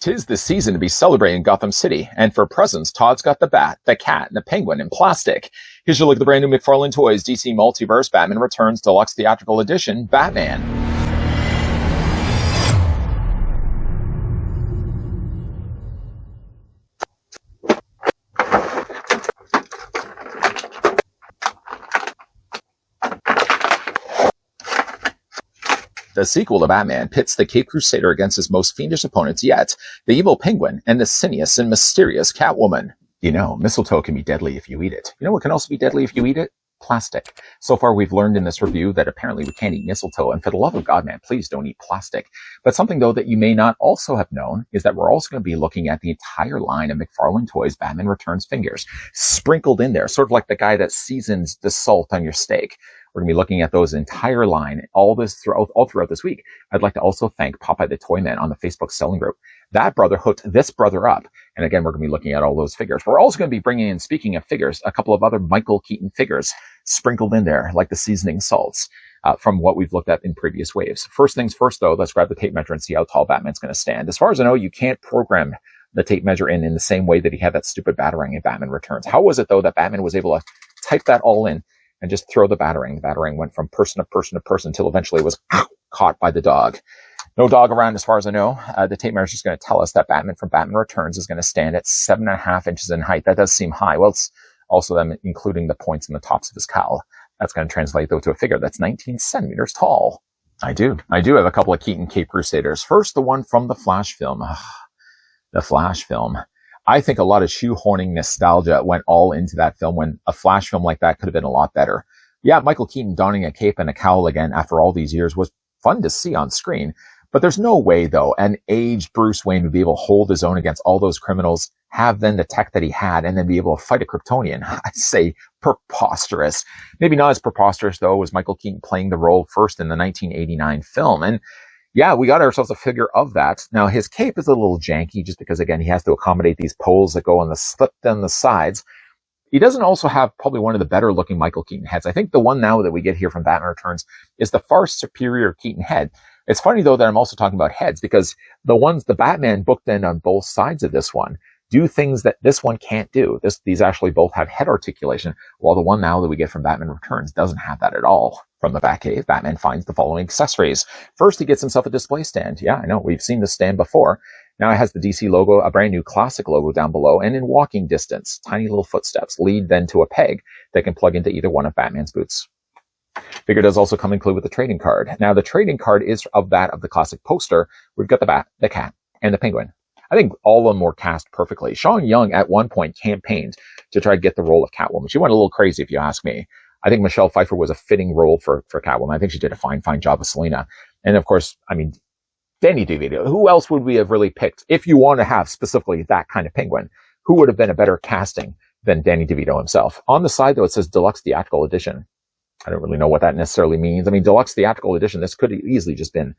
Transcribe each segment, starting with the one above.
'Tis the season to be celebrating Gotham City, and for presents, Todd's got the bat, the cat, and the penguin in plastic. Here's your look at the brand new McFarlane Toys DC Multiverse Batman Returns Deluxe Theatrical Edition Batman. The sequel to Batman pits the Cape Crusader against his most fiendish opponents yet, the evil Penguin and the sinious and mysterious Catwoman. You know, mistletoe can be deadly if you eat it. You know what can also be deadly if you eat it? Plastic. So far, we've learned in this review that apparently we can't eat mistletoe, and for the love of God, man, please don't eat plastic. But something, though, that you may not also have known is that we're also going to be looking at the entire line of McFarlane Toys Batman Returns figures, sprinkled in there, sort of like the guy that seasons the salt on your steak. We're going to be looking at those entire line, all throughout this week. I'd like to also thank Popeye the Toy Man on the Facebook selling group. That brother hooked this brother up. And again, we're going to be looking at all those figures. We're also going to be bringing in, speaking of figures, a couple of other Michael Keaton figures sprinkled in there, like the seasoning salts, from what we've looked at in previous waves. First things first, though, let's grab the tape measure and see how tall Batman's going to stand. As far as I know, you can't program the tape measure in the same way that he had that stupid Batarang in Batman Returns. How was it, though, that Batman was able to type that all in and just throw the Batarang? The Batarang went from person to person to person until eventually it was caught by the dog. No dog around as far as I know. The tape measure is going to tell us that Batman from Batman Returns is going to stand at 7.5 inches in height. That does seem high. Well, it's also them including the points and the tops of his cowl. That's going to translate, though, to a figure that's 19 centimeters tall. I do have a couple of Keaton Cape Crusaders. First, the one from the Flash film. The Flash film. I think a lot of shoehorning nostalgia went all into that film when a Flash film like that could have been a lot better. Yeah, Michael Keaton donning a cape and a cowl again after all these years was fun to see on screen. But there's no way, though, an aged Bruce Wayne would be able to hold his own against all those criminals, have then the tech that he had, and then be able to fight a Kryptonian. I say preposterous. Maybe not as preposterous, though, as Michael Keaton playing the role first in the 1989 film. And yeah, we got ourselves a figure of that. Now, his cape is a little janky just because, again, he has to accommodate these poles that go on the slip down the sides. He doesn't also have probably one of the better looking Michael Keaton heads. I think the one now that we get here from Batman Returns is the far superior Keaton head. It's funny, though, that I'm also talking about heads because the Batman booked in on both sides of this one do things that this one can't do. These actually both have head articulation, while the one now that we get from Batman Returns doesn't have that at all. From the Batcave, Batman finds the following accessories. First, he gets himself a display stand. Yeah, I know, we've seen this stand before. Now it has the DC logo, a brand new classic logo down below, and in walking distance, tiny little footsteps lead then to a peg that can plug into either one of Batman's boots. Figure does also come included with a trading card. Now, the trading card is of the classic poster. We've got the bat, the cat, and the penguin. I think all of them were cast perfectly. Sean Young, at one point, campaigned to try to get the role of Catwoman. She went a little crazy, if you ask me. I think Michelle Pfeiffer was a fitting role for Catwoman. I think she did a fine job with Selena. And, of course, I mean, Danny DeVito. Who else would we have really picked? If you want to have specifically that kind of penguin, who would have been a better casting than Danny DeVito himself? On the side, though, it says Deluxe Theatrical Edition. I don't really know what that necessarily means. I mean, Deluxe Theatrical Edition, this could have easily just been,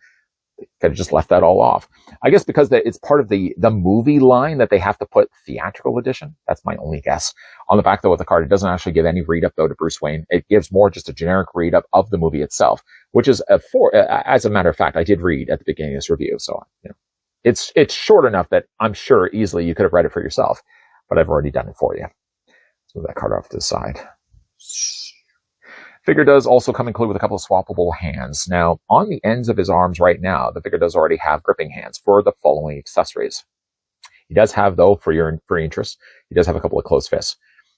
could have just left that all off. I guess because it's part of the movie line that they have to put Theatrical Edition. That's my only guess. On the back, though, of the card, it doesn't actually give any read-up, though, to Bruce Wayne. It gives more just a generic read-up of the movie itself, which is as a matter of fact, I did read at the beginning of this review. So, you know, it's short enough that I'm sure easily you could have read it for yourself, but I've already done it for you. Let's move that card off to the side. Figure does also come included with a couple of swappable hands. Now, on the ends of his arms right now, the figure does already have gripping hands for the following accessories. He does have, though, for your interest, he does have a couple of closed fists.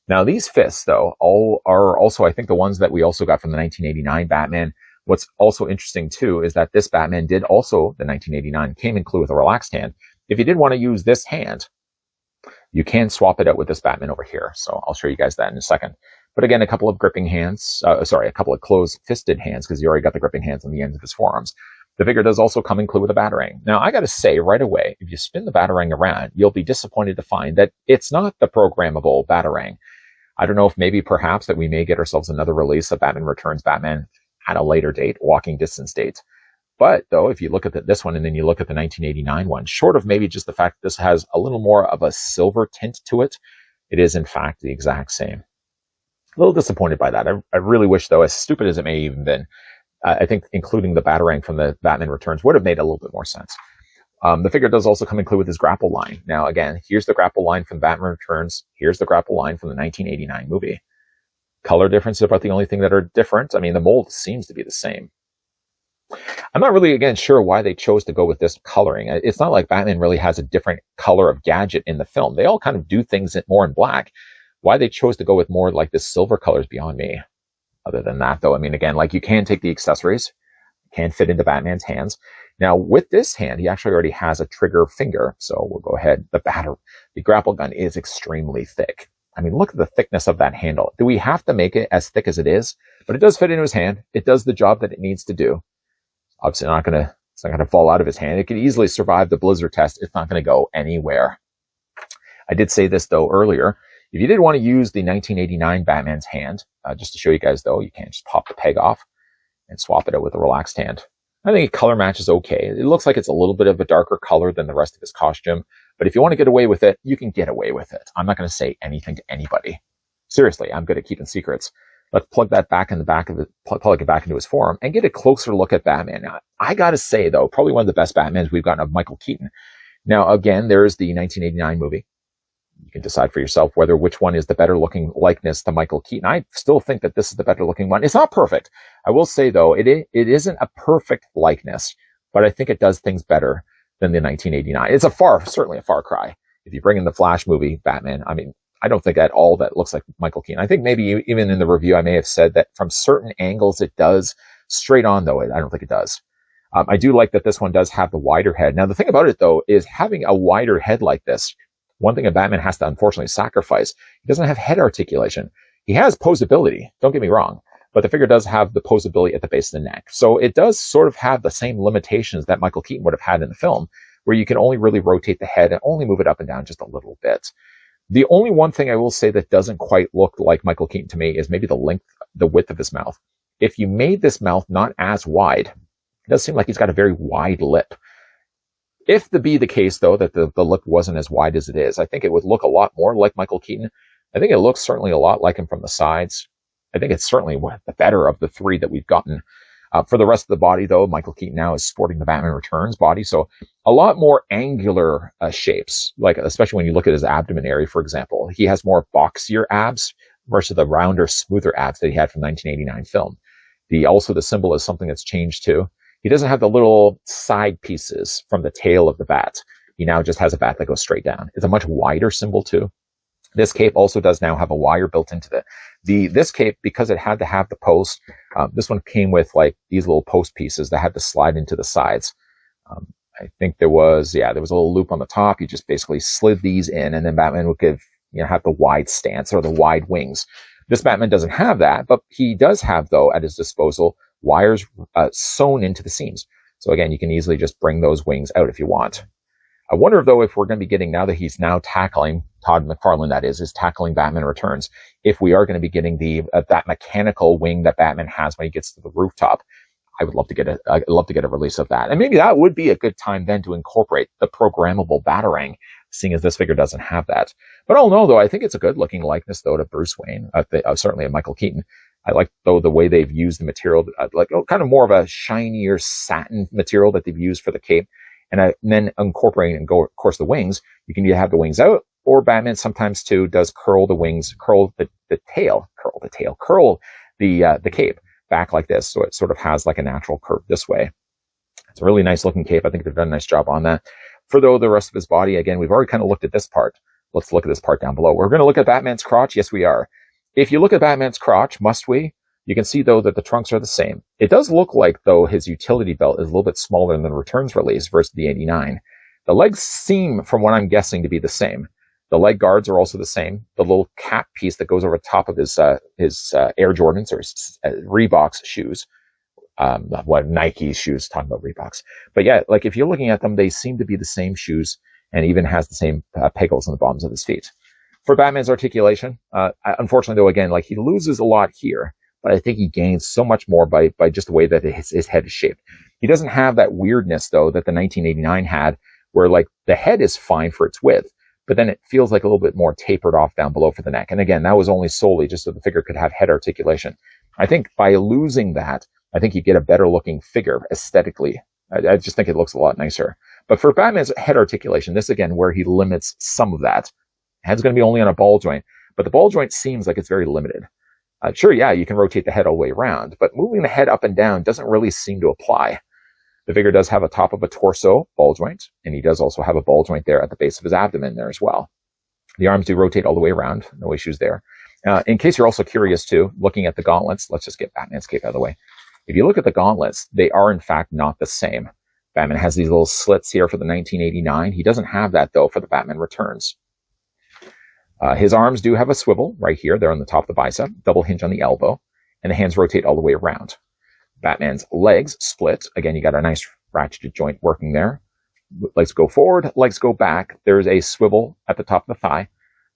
Now, these fists, though, all are also, I think, the ones that we also got from the 1989 Batman. What's also interesting, too, is that this Batman did also, the 1989, came included with a relaxed hand. If you did want to use this hand, you can swap it out with this Batman over here. So I'll show you guys that in a second. But again, a couple of gripping hands, a couple of closed-fisted hands, because you already got the gripping hands on the ends of his forearms. The figure does also come included with a Batarang. Now, I got to say right away, if you spin the Batarang around, you'll be disappointed to find that it's not the programmable Batarang. I don't know if maybe perhaps that we may get ourselves another release of Batman Returns Batman at a later date, walking distance date. But, though, if you look at this one and then you look at the 1989 one, short of maybe just the fact that this has a little more of a silver tint to it, it is, in fact, the exact same. A little disappointed by that. I really wish, though, as stupid as it may even been, I think including the Batarang from the Batman Returns would have made a little bit more sense. The figure does also come included with his grapple line. Now, again, here's the grapple line from Batman Returns. Here's the grapple line from the 1989 movie. Color differences are about the only thing that are different. I mean, the mold seems to be the same. I'm not really, again, sure why they chose to go with this coloring. It's not like Batman really has a different color of gadget in the film. They all kind of do things more in black. Why they chose to go with more like this silver color is beyond me. Other than that, though, I mean, again, like you can take the accessories, can fit into Batman's hands. Now, with this hand, he actually already has a trigger finger. So we'll go ahead. The grapple gun is extremely thick. I mean, look at the thickness of that handle. Do we have to make it as thick as it is? But it does fit into his hand. It does the job that it needs to do. Obviously, it's not going to fall out of his hand. It could easily survive the blizzard test. It's not going to go anywhere. I did say this, though, earlier. If you did want to use the 1989 Batman's hand, just to show you guys, though, you can't just pop the peg off and swap it out with a relaxed hand. I think color match is okay. It looks like it's a little bit of a darker color than the rest of his costume. But if you want to get away with it, you can get away with it. I'm not going to say anything to anybody. Seriously, I'm good at keeping secrets. Let's plug that back in the back of it, plug it back into his form and get a closer look at Batman. Now, I got to say, though, probably one of the best Batmans we've gotten of Michael Keaton. Now, again, there's the 1989 movie. You can decide for yourself which one is the better looking likeness to Michael Keaton. I still think that this is the better looking one. It's not perfect. I will say, though, it isn't a perfect likeness, but I think it does things better than the 1989. It's certainly a far cry. If you bring in the Flash movie, Batman, I mean, I don't think at all that looks like Michael Keaton. I think maybe even in the review, I may have said that from certain angles it does. Straight on, though, I don't think it does. I do like that this one does have the wider head. Now, the thing about it, though, is having a wider head like this, one thing a Batman has to unfortunately sacrifice, he doesn't have head articulation. He has posability, don't get me wrong, but the figure does have the posability at the base of the neck. So it does sort of have the same limitations that Michael Keaton would have had in the film, where you can only really rotate the head and only move it up and down just a little bit. The only one thing I will say that doesn't quite look like Michael Keaton to me is maybe the width of his mouth. If you made this mouth not as wide, it does seem like he's got a very wide lip. If to be the case, though, that the lip wasn't as wide as it is, I think it would look a lot more like Michael Keaton. I think it looks certainly a lot like him from the sides. I think it's certainly the better of the three that we've gotten. For the rest of the body, though, Michael Keaton now is sporting the Batman Returns body, so a lot more angular shapes, like especially when you look at his abdomen area, for example. He has more boxier abs versus the rounder, smoother abs that he had from 1989 film. Also, the symbol is something that's changed, too. He doesn't have the little side pieces from the tail of the bat. He now just has a bat that goes straight down. It's a much wider symbol, too. This cape also does now have a wire built into it. This cape, because it had to have the post, this one came with like these little post pieces that had to slide into the sides. I think there was a little loop on the top. You just basically slid these in, and then Batman would have the wide stance or the wide wings. This Batman doesn't have that, but he does have, though, at his disposal, wires sewn into the seams. So again, you can easily just bring those wings out if you want. I wonder, though, if we're going to be getting, now that he's now tackling, Todd McFarlane, that is tackling Batman Returns, if we are going to be getting that mechanical wing that Batman has when he gets to the rooftop. I'd love to get a release of that. And maybe that would be a good time then to incorporate the programmable Batarang, seeing as this figure doesn't have that. But all in all, though, I think it's a good looking likeness, though, to Bruce Wayne, certainly of Michael Keaton. I like, though, the way they've used the material, kind of more of a shinier satin material that they've used for the cape. And then incorporating and of course, the wings. You can either have the wings out, or Batman sometimes, too, does curl the wings, curl the cape back like this. So it sort of has like a natural curve this way. It's a really nice looking cape. I think they've done a nice job on that. For the rest of his body, again, we've already kind of looked at this part. Let's look at this part down below. We're going to look at Batman's crotch. Yes, we are. If you look at Batman's crotch, must we? You can see, though, that the trunks are the same. It does look like, though, his utility belt is a little bit smaller than the Returns release versus the 89. The legs seem, from what I'm guessing, to be the same. The leg guards are also the same. The little cap piece that goes over top of his Air Jordans or his Reeboks shoes. Nike shoes, talking about Reeboks. But yeah, like if you're looking at them, they seem to be the same shoes, and even has the same pegals on the bottoms of his feet. For Batman's articulation, unfortunately, though, again, like he loses a lot here, but I think he gains so much more by just the way that his head is shaped. He doesn't have that weirdness, though, that the 1989 had, where like the head is fine for its width, but then it feels like a little bit more tapered off down below for the neck. And again, that was only solely just so the figure could have head articulation. I think by losing that, I think you get a better looking figure aesthetically. I just think it looks a lot nicer. But for Batman's head articulation, this again, where he limits some of that. Head's going to be only on a ball joint, but the ball joint seems like it's very limited. Sure, yeah, you can rotate the head all the way around, but moving the head up and down doesn't really seem to apply. The figure does have a top of a torso ball joint, and he does also have a ball joint there at the base of his abdomen there as well. The arms do rotate all the way around, no issues there. In case you're also curious too, looking at the gauntlets, let's just get Batman's cape out of the way. If you look at the gauntlets, they are in fact not the same. Batman has these little slits here for the 1989. He doesn't have that though for the Batman Returns. His arms do have a swivel right here. They're on the top of the bicep, double hinge on the elbow, and the hands rotate all the way around. Batman's legs split. Again, you got a nice ratcheted joint working there. Legs go forward, legs go back. There's a swivel at the top of the thigh,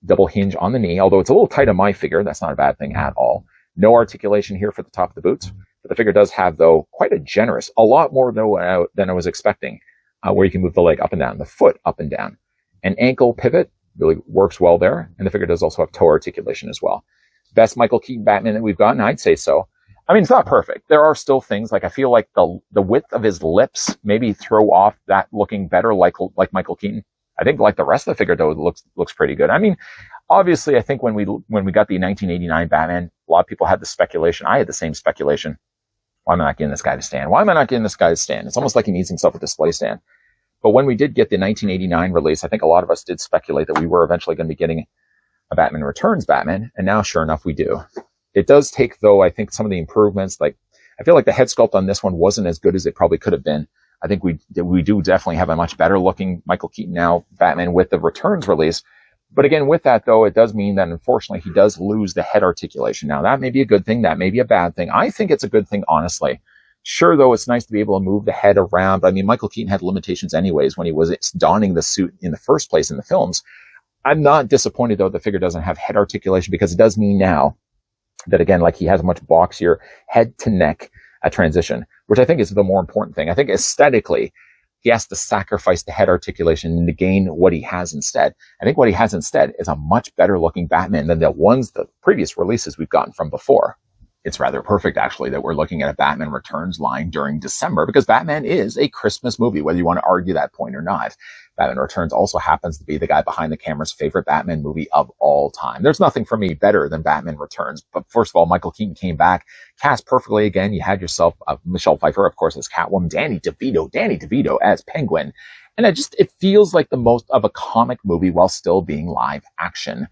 double hinge on the knee, although it's a little tight on my figure. That's not a bad thing at all. No articulation here for the top of the boots. But the figure does have, though, quite a generous, a lot more than I was expecting, where you can move the leg up and down, the foot up and down. An ankle pivot really works well there, and the figure does also have toe articulation as well. Best Michael Keaton Batman that we've gotten, I'd say so. I mean, it's not perfect. There are still things, like I feel like the width of his lips maybe throw off that looking better like Michael Keaton. I think like the rest of the figure, though, looks pretty good. I mean, obviously, I think when we got the 1989 Batman, a lot of people had the speculation. I had the same speculation. Why am I not getting this guy to stand? Why am I not getting this guy to stand? It's almost like he needs himself a display stand. But when we did get the 1989 release, I think a lot of us did speculate that we were eventually going to be getting a Batman Returns Batman, and now, sure enough, we do. It does take, though, I think some of the improvements, like, I feel like the head sculpt on this one wasn't as good as it probably could have been. I think we do definitely have a much better looking Michael Keaton now Batman with the Returns release. But again, with that, though, it does mean that, unfortunately, he does lose the head articulation. Now, that may be a good thing. That may be a bad thing. I think it's a good thing, honestly. Sure, though, it's nice to be able to move the head around. But I mean, Michael Keaton had limitations anyways when he was donning the suit in the first place in the films. I'm not disappointed, though, the figure doesn't have head articulation, because it does mean now that, again, like, he has a much boxier head to neck transition, which I think is the more important thing. I think aesthetically, he has to sacrifice the head articulation to gain what he has instead. I think what he has instead is a much better looking Batman than the previous releases we've gotten from before. It's rather perfect, actually, that we're looking at a Batman Returns line during December, because Batman is a Christmas movie, whether you want to argue that point or not. Batman Returns also happens to be the guy behind the camera's favorite Batman movie of all time. There's nothing for me better than Batman Returns. But first of all, Michael Keaton came back, cast perfectly again. You had yourself Michelle Pfeiffer, of course, as Catwoman, Danny DeVito as Penguin. And it feels like the most of a comic movie while still being live action.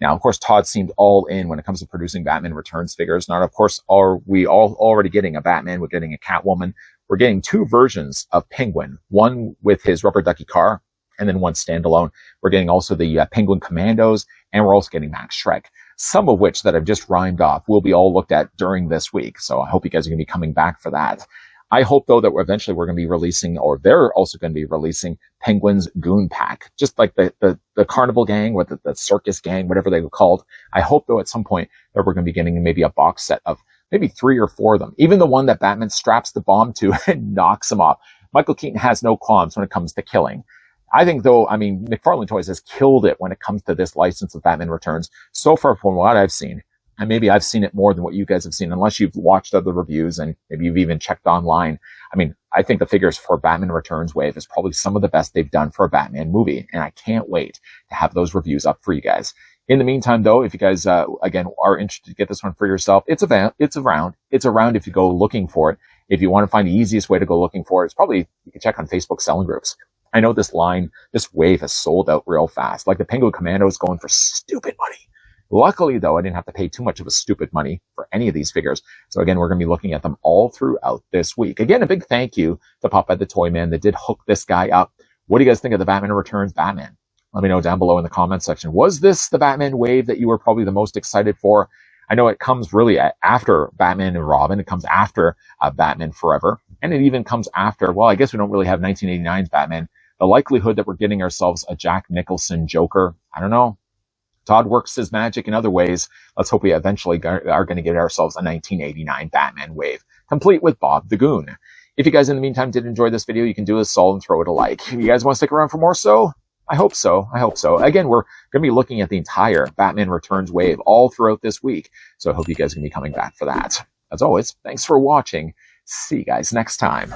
Now, of course, Todd seemed all in when it comes to producing Batman Returns figures. Now, of course, are we all already getting a Batman? We're getting a Catwoman. We're getting two versions of Penguin, one with his rubber ducky car, and then one standalone. We're getting also the Penguin Commandos, and we're also getting Max Schreck, some of which that I've just rhymed off will be all looked at during this week. So I hope you guys are going to be coming back for that. I hope, though, that eventually we're going to be releasing, or they're also going to be releasing, Penguin's Goon Pack, just like the Carnival Gang, or the Circus Gang, whatever they were called. I hope, though, at some point that we're going to be getting maybe a box set of maybe 3 or 4 of them. Even the one that Batman straps the bomb to and knocks him off. Michael Keaton has no qualms when it comes to killing. I think, though, I mean, McFarlane Toys has killed it when it comes to this license of Batman Returns. So far, from what I've seen, and maybe I've seen it more than what you guys have seen, unless you've watched other reviews and maybe you've even checked online. I mean, I think the figures for Batman Returns Wave is probably some of the best they've done for a Batman movie. And I can't wait to have those reviews up for you guys. In the meantime, though, if you guys, again, are interested to get this one for yourself, it's around if you go looking for it. If you want to find the easiest way to go looking for it, it's probably, you can check on Facebook selling groups. I know this wave has sold out real fast. Like the Penguin Commando is going for stupid money. Luckily, though, I didn't have to pay too much of a stupid money for any of these figures. So again, we're going to be looking at them all throughout this week. Again, a big thank you to Popeye the Toy Man that did hook this guy up. What do you guys think of the Batman Returns Batman? Let me know down below in the comments section. Was this the Batman wave that you were probably the most excited for? I know it comes really after Batman and Robin. It comes after Batman Forever. And it even comes after, well, I guess we don't really have 1989's Batman. The likelihood that we're getting ourselves a Jack Nicholson Joker, I don't know. Todd works his magic in other ways. Let's hope we eventually are going to get ourselves a 1989 Batman wave, complete with Bob the Goon. If you guys in the meantime did enjoy this video, you can do a solid and throw it a like. If you guys want to stick around for more so, I hope so. Again, we're going to be looking at the entire Batman Returns wave all throughout this week. So I hope you guys are going to be coming back for that. As always, thanks for watching. See you guys next time.